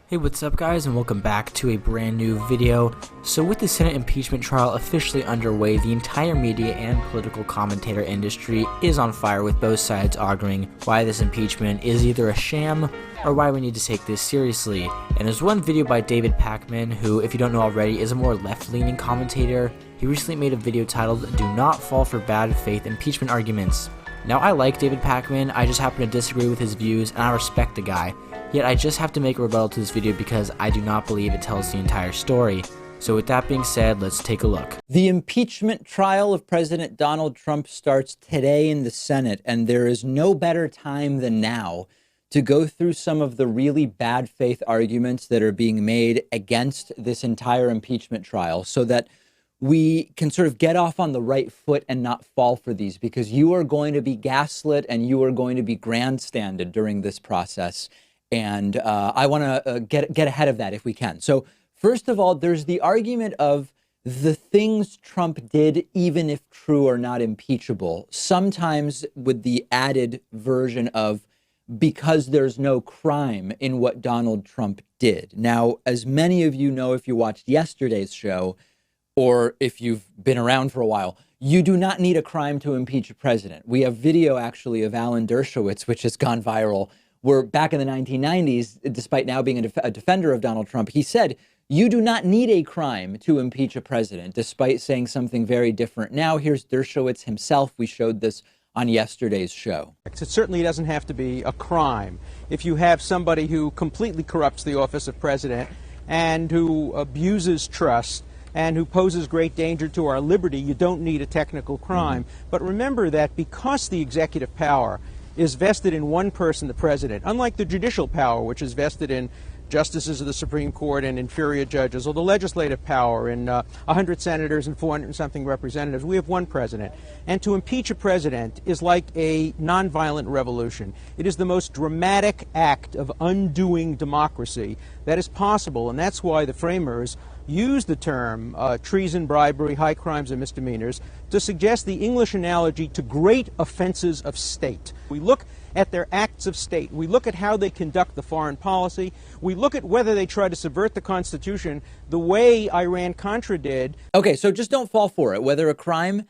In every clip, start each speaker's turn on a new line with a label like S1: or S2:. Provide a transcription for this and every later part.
S1: Hey, what's up guys, and welcome back to a brand new video. So with the Senate impeachment trial officially underway, the entire media and political commentator industry is on fire, with both sides arguing why this impeachment is either a sham or why we need to take this seriously. And there's one video by David Pakman, who, if you don't know already, is a more left-leaning commentator. He recently made a video titled "Do Not Fall for Bad Faith Impeachment Arguments." Now, I like David Pakman, I just happen to disagree with his views, and I respect the guy. Yet I just have to make a rebuttal to this video because I do not believe it tells the entire story. So with that being said, let's take a look.
S2: The impeachment trial of President Donald Trump starts today in the Senate, and there is no better time than now to go through some of the really bad faith arguments that are being made against this entire impeachment trial, so that we can sort of get off on the right foot and not fall for these, because you are going to be gaslit and you are going to be grandstanded during this process. And I want to get ahead of that if we can. So first of all, there's the argument of the things Trump did, even if true, are not impeachable, sometimes with the added version of because there's no crime in what Donald Trump did. Now, as many of you know, if you watched yesterday's show, or if you've been around for a while, you do not need a crime to impeach a president. We have video, actually, of Alan Dershowitz, which has gone viral, where back in the 1990s, despite now being a defender of Donald Trump, he said, you do not need a crime to impeach a president, despite saying something very different. Now, here's Dershowitz himself. We showed this on yesterday's show.
S3: It certainly doesn't have to be a crime. If you have somebody who completely corrupts the office of president and who abuses trust and who poses great danger to our liberty, you don't need a technical crime. But remember that because the executive power is vested in one person, the president, unlike the judicial power, which is vested in justices of the Supreme Court and inferior judges, or the legislative power in 100 senators and 400 and something representatives, we have one president. And to impeach a president is like a nonviolent revolution. It is the most dramatic act of undoing democracy that is possible, and that's why the framers use the term treason, bribery, high crimes, and misdemeanors to suggest the English analogy to great offenses of state. We look at their acts of state. We look at how they conduct the foreign policy. We look at whether they try to subvert the Constitution the way Iran-Contra did.
S2: Okay, so just don't fall for it. Whether a crime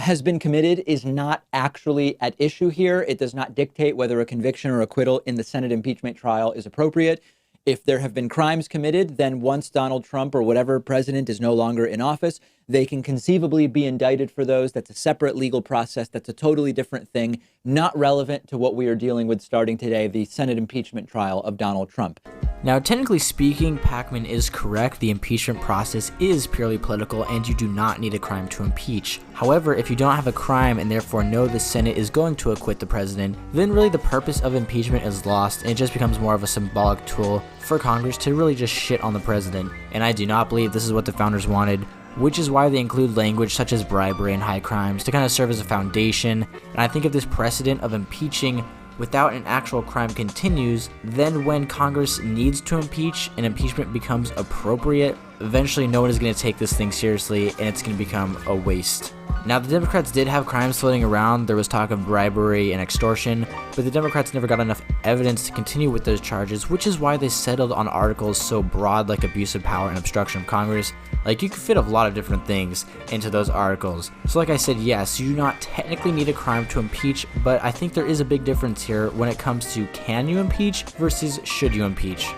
S2: has been committed is not actually at issue here. It does not dictate whether a conviction or acquittal in the Senate impeachment trial is appropriate. If there have been crimes committed, then once Donald Trump or whatever president is no longer in office, they can conceivably be indicted for those. That's a separate legal process. That's a totally different thing, not relevant to what we are dealing with starting today, the Senate impeachment trial of Donald Trump.
S1: Now, technically speaking, Pakman is correct. The impeachment process is purely political, and you do not need a crime to impeach. However, if you don't have a crime and therefore know the Senate is going to acquit the president, then really the purpose of impeachment is lost, and it just becomes more of a symbolic tool for Congress to really just shit on the president. And I do not believe this is what the founders wanted, which is why they include language such as bribery and high crimes to kind of serve as a foundation. And I think if this precedent of impeaching without an actual crime continues, then when Congress needs to impeach and impeachment becomes appropriate, eventually no one is going to take this thing seriously and it's going to become a waste. Now, the Democrats did have crimes floating around. There was talk of bribery and extortion, but the Democrats never got enough evidence to continue with those charges, which is why they settled on articles so broad like abuse of power and obstruction of Congress. Like, you could fit a lot of different things into those articles. So like I said, yes, you do not technically need a crime to impeach, but I think there is a big difference here when it comes to can you impeach versus should you impeach.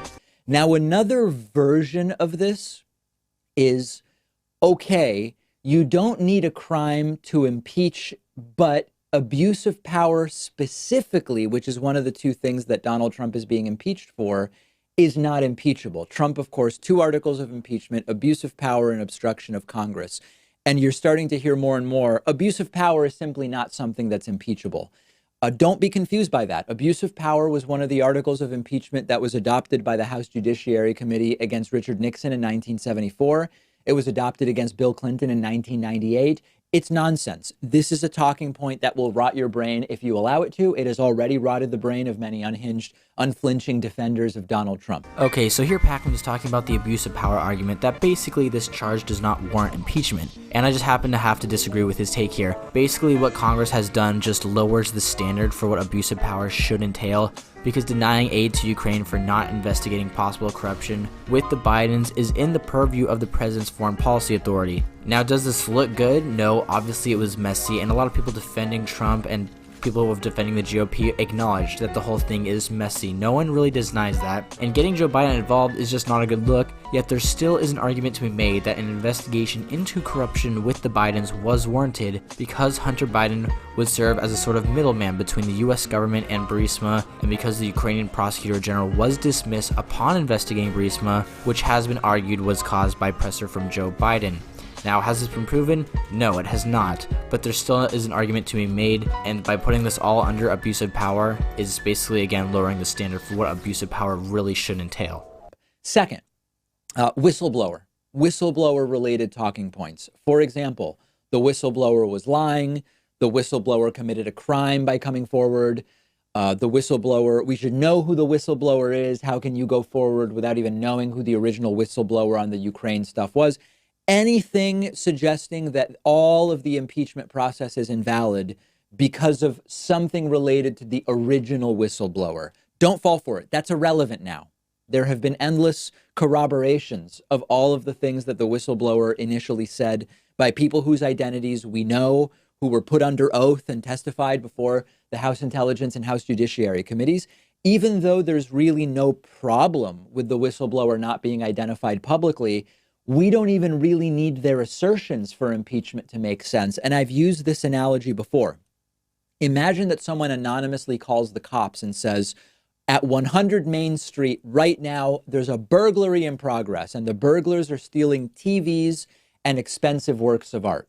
S2: Now, another version of this is, okay, you don't need a crime to impeach, but abuse of power specifically, which is one of the two things that Donald Trump is being impeached for, is not impeachable. Trump, of course, 2 articles of impeachment, abuse of power and obstruction of Congress. And you're starting to hear more and more, abuse of power is simply not something that's impeachable. Don't be confused by that. Abuse of power was one of the articles of impeachment that was adopted by the House Judiciary Committee against Richard Nixon in 1974. It was adopted against Bill Clinton in 1998. It's nonsense. This is a talking point that will rot your brain if you allow it to. It has already rotted the brain of many unhinged, unflinching defenders of Donald Trump.
S1: Okay, so here Pakman is talking about the abuse of power argument, that basically this charge does not warrant impeachment. And I just happen to have to disagree with his take here. Basically, what Congress has done just lowers the standard for what abuse of power should entail, because denying aid to Ukraine for not investigating possible corruption with the Bidens is in the purview of the president's foreign policy authority. Now, does this look good? No, obviously it was messy, and a lot of people defending Trump and people who are defending the GOP acknowledge that the whole thing is messy. No one really denies that, and getting Joe Biden involved is just not a good look, yet there still is an argument to be made that an investigation into corruption with the Bidens was warranted because Hunter Biden would serve as a sort of middleman between the US government and Burisma, and because the Ukrainian prosecutor general was dismissed upon investigating Burisma, which has been argued was caused by pressure from Joe Biden. Now, has this been proven? No, it has not, but there still is an argument to be made, and by putting this all under abuse of power is basically, again, lowering the standard for what abuse of power really should entail.
S2: Second, whistleblower-related talking points. For example, the whistleblower was lying, the whistleblower committed a crime by coming forward, the whistleblower, we should know who the whistleblower is, how can you go forward without even knowing who the original whistleblower on the Ukraine stuff was? Anything suggesting that all of the impeachment process is invalid because of something related to the original whistleblower. Don't fall for it. That's irrelevant now. There have been endless corroborations of all of the things that the whistleblower initially said by people whose identities we know, who were put under oath and testified before the House Intelligence and House Judiciary Committees. Even though there's really no problem with the whistleblower not being identified publicly, we don't even really need their assertions for impeachment to make sense. And I've used this analogy before. Imagine that someone anonymously calls the cops and says, at 100 Main Street right now, there's a burglary in progress, and the burglars are stealing TVs and expensive works of art.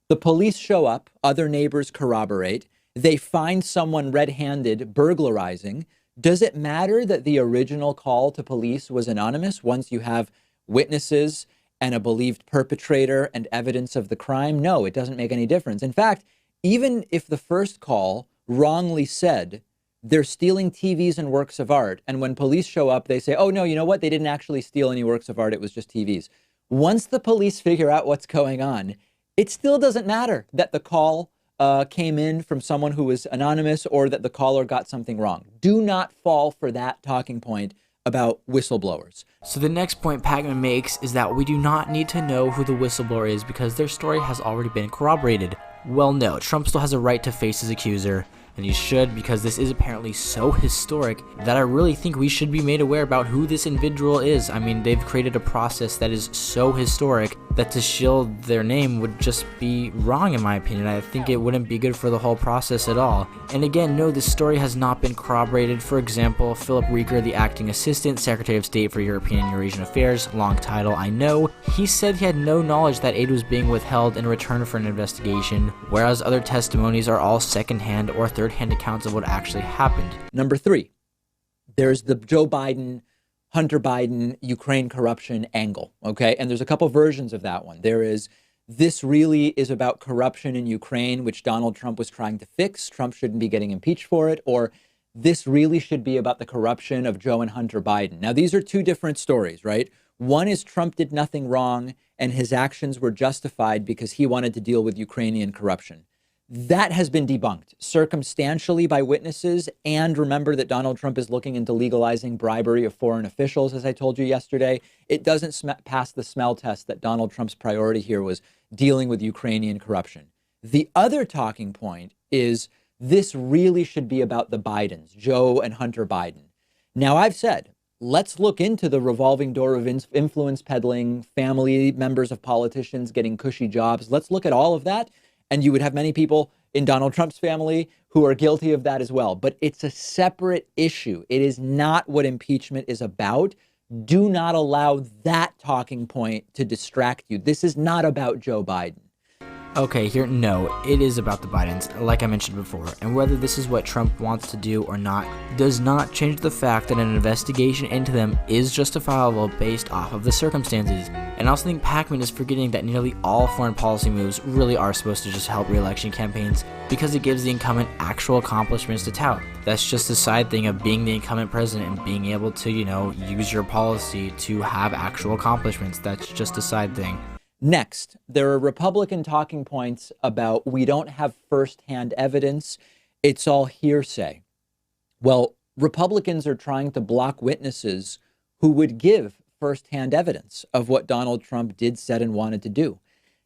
S2: The police show up, other neighbors corroborate, they find someone red-handed burglarizing. Does it matter that the original call to police was anonymous once you have witnesses and a believed perpetrator and evidence of the crime? No, it doesn't make any difference. In fact, even if the first call wrongly said they're stealing TVs and works of art, and when police show up, they say, oh, no, you know what? They didn't actually steal any works of art. It was just TVs. Once the police figure out what's going on, it still doesn't matter that the call came in from someone who was anonymous or that the caller got something wrong. Do not fall for that talking point about whistleblowers.
S1: So the next point Pakman makes is that we do not need to know who the whistleblower is because their story has already been corroborated. Well, no, Trump still has a right to face his accuser, and he should, because this is apparently so historic that I really think we should be made aware about who this individual is. I mean, they've created a process that is so historic that to shield their name would just be wrong, in my opinion. I think it wouldn't be good for the whole process at all. And again, no, this story has not been corroborated. For example, Philip Rieker, the acting assistant secretary of state for European and Eurasian affairs, long title I know, he said he had no knowledge that aid was being withheld in return for an investigation, whereas other testimonies are all secondhand or third-hand accounts of what actually happened.
S2: Number three, there's the Joe Biden, Hunter Biden, Ukraine corruption angle, okay? And there's a couple versions of that one. There is, this really is about corruption in Ukraine, which Donald Trump was trying to fix. Trump shouldn't be getting impeached for it. Or this really should be about the corruption of Joe and Hunter Biden. Now, these are two different stories, right? One is Trump did nothing wrong and his actions were justified because he wanted to deal with Ukrainian corruption. That has been debunked circumstantially by witnesses. And remember that Donald Trump is looking into legalizing bribery of foreign officials, as I told you yesterday. It doesn't pass the smell test that Donald Trump's priority here was dealing with Ukrainian corruption. The other talking point is this really should be about the Bidens, Joe and Hunter Biden. Now, I've said, let's look into the revolving door of influence peddling, family members of politicians getting cushy jobs. Let's look at all of that. And you would have many people in Donald Trump's family who are guilty of that as well. But it's a separate issue. It is not what impeachment is about. Do not allow that talking point to distract you. This is not about Joe Biden.
S1: Okay, here, no, it is about the Bidens, like I mentioned before, and whether this is what Trump wants to do or not does not change the fact that an investigation into them is justifiable based off of the circumstances. And I also think Pakman is forgetting that nearly all foreign policy moves really are supposed to just help re-election campaigns because it gives the incumbent actual accomplishments to tout. That's just a side thing of being the incumbent president and being able to, use your policy to have actual accomplishments. That's just a side thing.
S2: Next, there are Republican talking points about we don't have firsthand evidence. It's all hearsay. Well, Republicans are trying to block witnesses who would give firsthand evidence of what Donald Trump did, said, and wanted to do.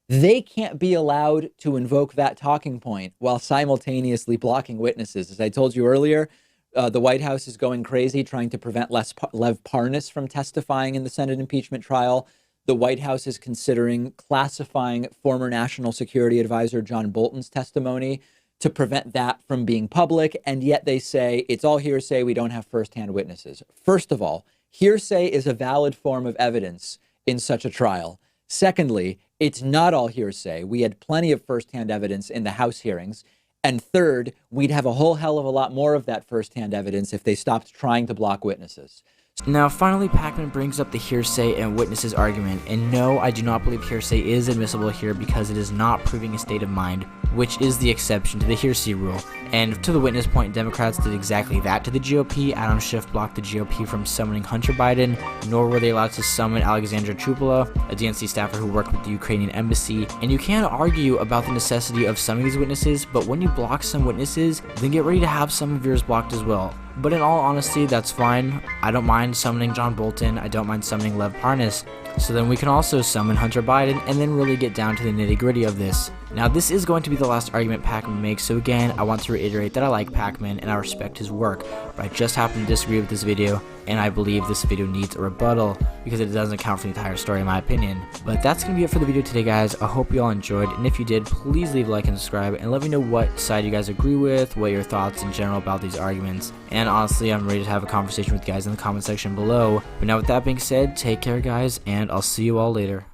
S2: They can't be allowed to invoke that talking point while simultaneously blocking witnesses. As I told you earlier, the White House is going crazy trying to prevent Lev Parnas from testifying in the Senate impeachment trial. The White House is considering classifying former National Security Advisor John Bolton's testimony to prevent that from being public. And yet they say it's all hearsay. We don't have firsthand witnesses. First of all, hearsay is a valid form of evidence in such a trial. Secondly, it's not all hearsay. We had plenty of firsthand evidence in the House hearings. And third, we'd have a whole hell of a lot more of that firsthand evidence if they stopped trying to block witnesses.
S1: Now, finally, Pakman brings up the hearsay and witnesses argument, and no, I do not believe hearsay is admissible here because it is not proving a state of mind, which is the exception to the hearsay rule. And to the witness point, Democrats did exactly that to the GOP. Adam Schiff blocked the GOP from summoning Hunter Biden, nor were they allowed to summon Alexandra Chupala, a DNC staffer who worked with the Ukrainian embassy. And you can argue about the necessity of summoning these witnesses, but when you block some witnesses, then get ready to have some of yours blocked as well. But in all honesty, that's fine. I don't mind summoning John Bolton. I don't mind summoning Lev Parnas. So then we can also summon Hunter Biden and then really get down to the nitty-gritty of this. Now, this is going to be the last argument Pakman makes, so again, I want to reiterate that I like Pakman and I respect his work, but I just happen to disagree with this video, and I believe this video needs a rebuttal because it doesn't account for the entire story in my opinion. But that's going to be it for the video today, guys. I hope you all enjoyed, and if you did, please leave a like and subscribe, and let me know what side you guys agree with, what your thoughts in general about these arguments, and honestly, I'm ready to have a conversation with you guys in the comment section below. But now with that being said, take care, guys, and I'll see you all later.